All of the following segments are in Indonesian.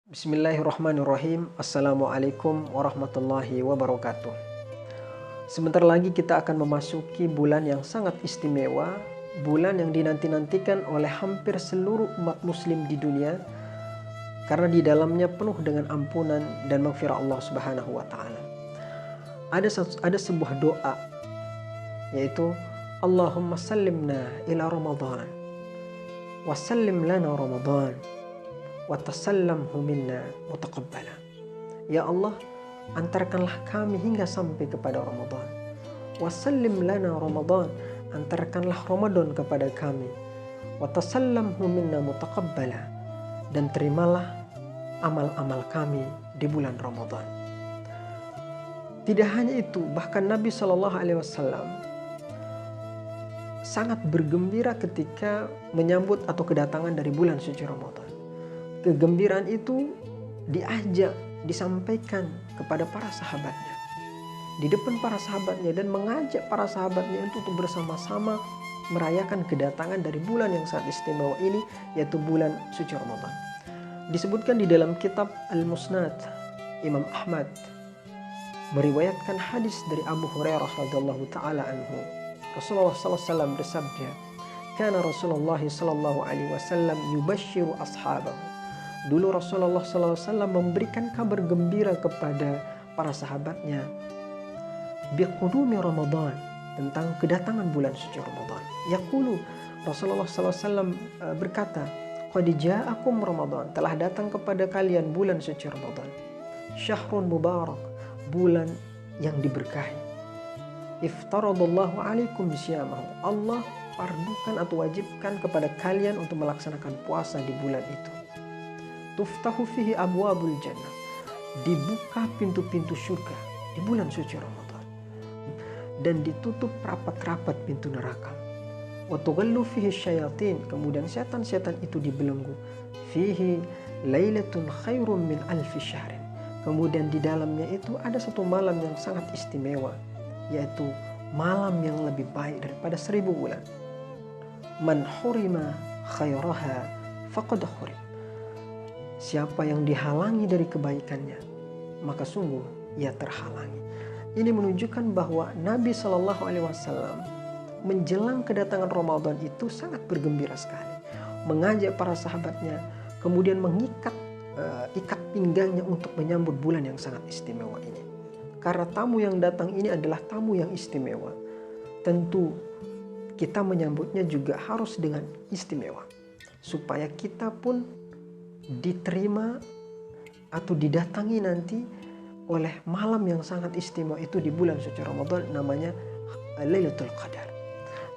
Bismillahirrahmanirrahim. Assalamualaikum warahmatullahi wabarakatuh. Sebentar lagi kita akan memasuki bulan yang sangat istimewa, bulan yang dinanti-nantikan oleh hampir seluruh umat muslim di dunia, karena di dalamnya penuh dengan ampunan dan maghfirah Allah Subhanahu wa taala. Ada sebuah doa, yaitu Allahumma sallimna ila Ramadan wa sallim lana Ramadan wa tasallamhu minna mutaqabbala. Ya Allah, antarkanlah kami hingga sampai kepada Ramadan. Wa sallim lana Ramadan, antarkanlah Ramadan kepada kami. Wa tasallamhu minna mutaqabbala, dan terimalah amal-amal kami di bulan Ramadan. Tidak hanya itu, bahkan Nabi SAW sangat bergembira ketika menyambut atau kedatangan dari bulan suci Ramadan. Kegembiraan itu disampaikan kepada para sahabatnya, di depan para sahabatnya, dan mengajak para sahabatnya untuk bersama-sama merayakan kedatangan dari bulan yang sangat istimewa ini, yaitu bulan suci Ramadan. Disebutkan di dalam kitab Al-Musnad, Imam Ahmad meriwayatkan hadis dari Abu Hurairah radhiyallahu taala anhu. Rasulullah SAW bersabda, "Kana Rasulullah sallallahu alaihi wasallam yubashshiru ashabahu." Dulu Rasulullah SAW memberikan kabar gembira kepada para sahabatnya biqudumi Ramadan, tentang kedatangan bulan suci Ramadan. Yaqulu, Rasulullah SAW berkata, qad ja'akum Ramadan, telah datang kepada kalian bulan suci Ramadan. Syahrun mubarak, bulan yang diberkahi. Iftaradallahu alaikum bisyamahu, Allah fardukan atau wajibkan kepada kalian untuk melaksanakan puasa di bulan itu. Tuftahu fihi abwabul jannah, dibuka pintu-pintu surga di bulan suci Ramadan, dan ditutup rapat-rapat pintu neraka. Wa tughallu fihi syayatin, kemudian setan-setan itu dibelenggu. Fihi lailatun khairum min alfi syahrin, kemudian di dalamnya itu ada satu malam yang sangat istimewa, yaitu malam yang lebih baik daripada 1000 bulan. Man hurima khairaha faqad hurim, siapa yang dihalangi dari kebaikannya, maka sungguh ia terhalangi. Ini menunjukkan bahwa Nabi SAW menjelang kedatangan Ramadan itu sangat bergembira sekali, mengajak para sahabatnya, kemudian mengikat ikat pinggangnya untuk menyambut bulan yang sangat istimewa ini. Karena tamu yang datang ini adalah tamu yang istimewa, tentu kita menyambutnya juga harus dengan istimewa, supaya kita pun diterima atau didatangi nanti oleh malam yang sangat istimewa itu di bulan suci Ramadan, namanya Lailatul Qadar.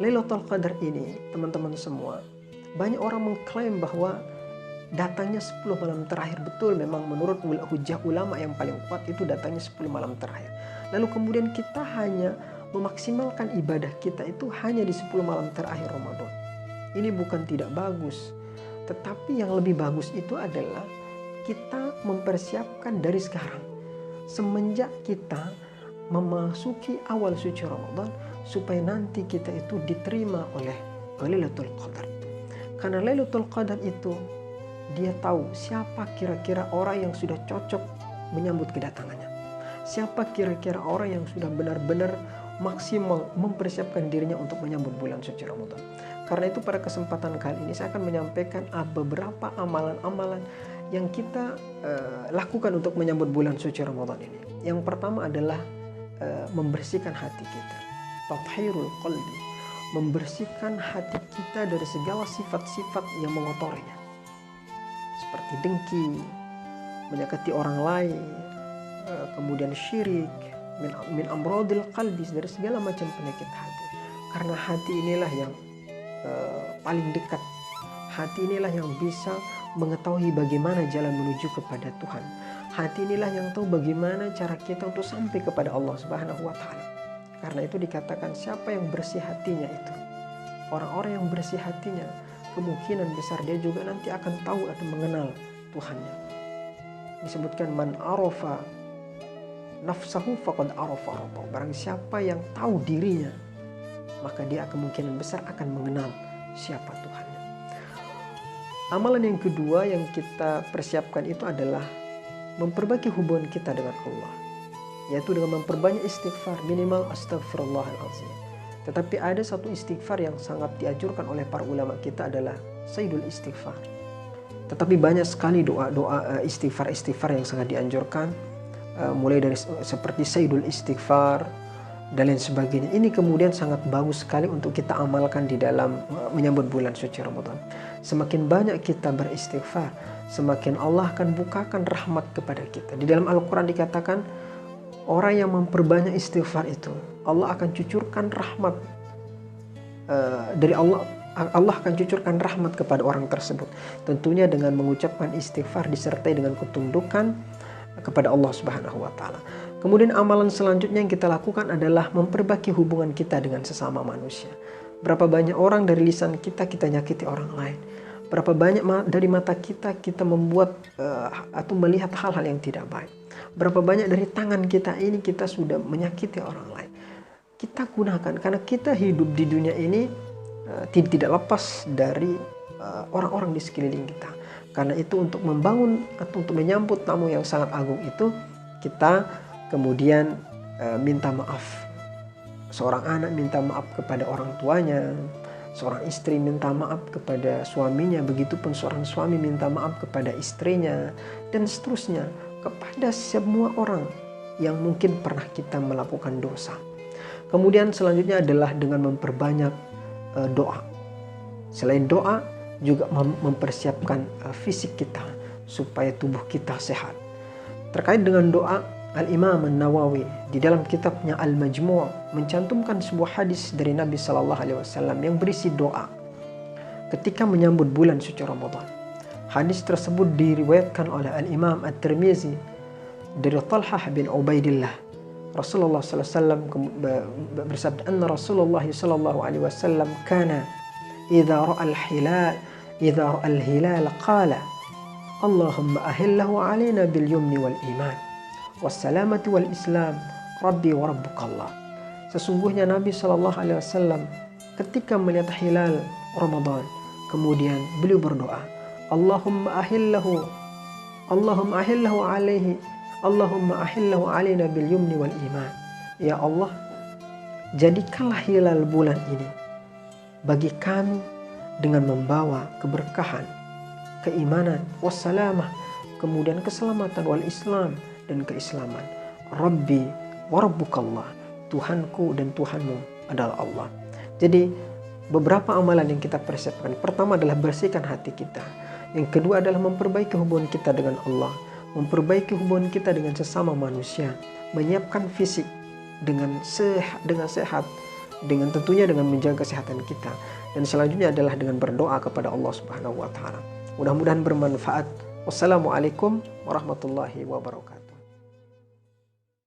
Lailatul Qadar ini, teman-teman semua, banyak orang mengklaim bahwa datangnya 10 malam terakhir. Betul, memang menurut hujah ulama yang paling kuat itu datangnya 10 malam terakhir. Lalu kemudian kita hanya memaksimalkan ibadah kita itu hanya di 10 malam terakhir Ramadan. Ini bukan tidak bagus, tetapi yang lebih bagus itu adalah kita mempersiapkan dari sekarang, semenjak kita memasuki awal suci Ramadan, supaya nanti kita itu diterima oleh Lailatul Qadar. Karena Lailatul Qadar itu, dia tahu siapa kira-kira orang yang sudah cocok menyambut kedatangannya, siapa kira-kira orang yang sudah benar-benar maksimal mempersiapkan dirinya untuk menyambut bulan suci Ramadan. Karena itu pada kesempatan kali ini saya akan menyampaikan beberapa amalan-amalan yang kita lakukan untuk menyambut bulan suci Ramadan ini. Yang pertama adalah membersihkan hati kita. Tathhirul qalbi, membersihkan hati kita dari segala sifat-sifat yang mengotorinya, seperti dengki, menyakiti orang lain, kemudian syirik, min amradil qalbi, dari segala macam penyakit hati. Karena hati inilah yang paling dekat. Hati inilah yang bisa mengetahui bagaimana jalan menuju kepada Tuhan. Hati inilah yang tahu bagaimana cara kita untuk sampai kepada Allah Subhanahu wa taala. Karena itu dikatakan siapa yang bersih hatinya itu, orang-orang yang bersih hatinya, kemungkinan besar dia juga nanti akan tahu atau mengenal Tuhannya. Disebutkan man arafa nafsahu faqad arafa rabbahu, barang siapa yang tahu dirinya, maka dia kemungkinan besar akan mengenal siapa Tuhannya. Amalan yang kedua yang kita persiapkan itu adalah memperbaiki hubungan kita dengan Allah, yaitu dengan memperbanyak istighfar, minimal astagfirullahaladzim. Tetapi ada satu istighfar yang sangat dianjurkan oleh para ulama kita adalah sayyidul istighfar. Tetapi banyak sekali doa-doa istighfar yang sangat dianjurkan, mulai dari seperti sayyidul istighfar dan lain sebagainya. Ini kemudian sangat bagus sekali untuk kita amalkan di dalam menyambut bulan suci Ramadan. Semakin banyak kita beristighfar, semakin Allah akan bukakan rahmat kepada kita. Di dalam Al-Quran dikatakan, orang yang memperbanyak istighfar itu, Allah akan cucurkan rahmat dari Allah. Allah akan cucurkan rahmat kepada orang tersebut. Tentunya dengan mengucapkan istighfar disertai dengan ketundukan kepada Allah Subhanahu wa Ta'ala. Kemudian amalan selanjutnya yang kita lakukan adalah memperbaiki hubungan kita dengan sesama manusia. Berapa banyak orang dari lisan kita nyakiti orang lain. Berapa banyak dari mata kita membuat atau melihat hal-hal yang tidak baik. Berapa banyak dari tangan kita ini kita sudah menyakiti orang lain. Kita gunakan karena kita hidup di dunia ini tidak lepas dari orang-orang di sekeliling kita. Karena itu untuk membangun atau untuk menyambut tamu yang sangat agung itu, kita kemudian minta maaf. Seorang anak minta maaf kepada orang tuanya, seorang istri minta maaf kepada suaminya, begitupun seorang suami minta maaf kepada istrinya, dan seterusnya kepada semua orang yang mungkin pernah kita melakukan dosa. Kemudian selanjutnya adalah dengan memperbanyak doa. Selain doa, juga mempersiapkan fisik kita supaya tubuh kita sehat. Terkait dengan doa, Al-Imam An-Nawawi di dalam kitabnya Al-Majmu' mencantumkan sebuah hadis dari Nabi SAW yang berisi doa ketika menyambut bulan suci Ramadan. Hadis tersebut diriwayatkan oleh Al-Imam At-Tirmizi dari Talhah bin Ubaidillah. Rasulullah SAW bersabda, anna Rasulullah SAW kana idza ra'a al-hilal qala Allahumma ahillahu alaina bil yumni wal iman wassalamati wal islam rabbi wa rabbukallah. Sesungguhnya Nabi SAW ketika melihat hilal Ramadan, kemudian beliau berdoa, Allahumma ahillahu alaina bil yumni wal iman. Ya Allah, jadikanlah hilal bulan ini bagi kami dengan membawa keberkahan, keimanan, wassalamah, kemudian keselamatan, wal islam, dan keislaman. Rabbi wa rabbukallah, Tuhanku dan Tuhanmu adalah Allah. Jadi beberapa amalan yang kita persiapkan. Pertama adalah bersihkan hati kita. Yang kedua adalah memperbaiki hubungan kita dengan Allah, memperbaiki hubungan kita dengan sesama manusia, menyiapkan fisik dengan sehat, dengan tentunya dengan menjaga kesehatan kita. Dan selanjutnya adalah dengan berdoa kepada Allah Subhanahu wa Ta'ala. Mudah-mudahan bermanfaat. Wassalamualaikum warahmatullahi wabarakatuh.